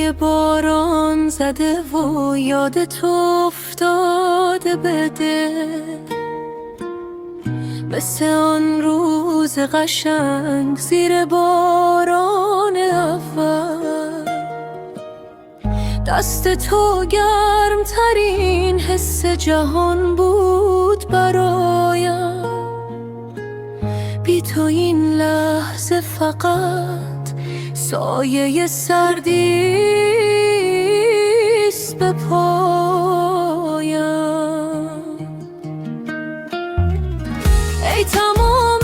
روی باران زده و یاد تو افتاده بده، مثل آن روز قشنگ زیر باران اول. دست تو گرم ترین حس جهان بود برایم، بی تو این لحظه فقط سایه سردیست به پایم. ای تمام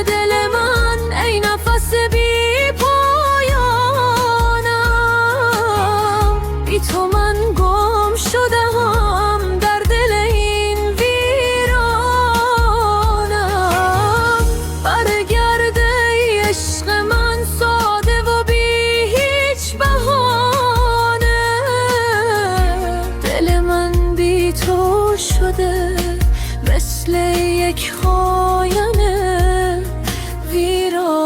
دل من، ای نفس بی پایانم، بی تو من گم شدم در دل این ویرانم. برگرد ای عشق من ساده و بی هیچ بهانه، دل من بی تو شده مثل یک خاینه ویرانه.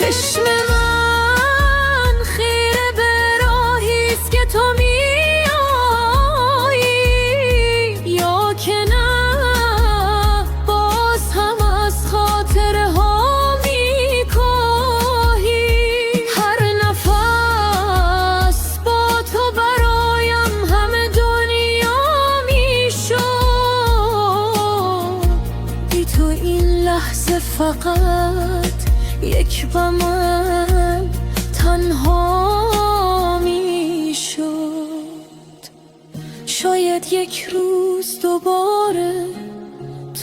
چشم من خیره به راهیست که تو میایی، یا که نه باز هم از خاطره ها میکاهی. هر نفس با تو برایم همه دنیا میشد، بی تو این لحظه فقط یک بمن تنها می شد. شاید یک روز دوباره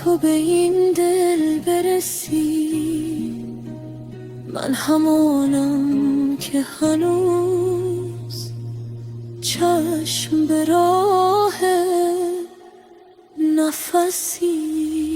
تو به این دل برسی، من همانم که هنوز چشم به راه نفسی.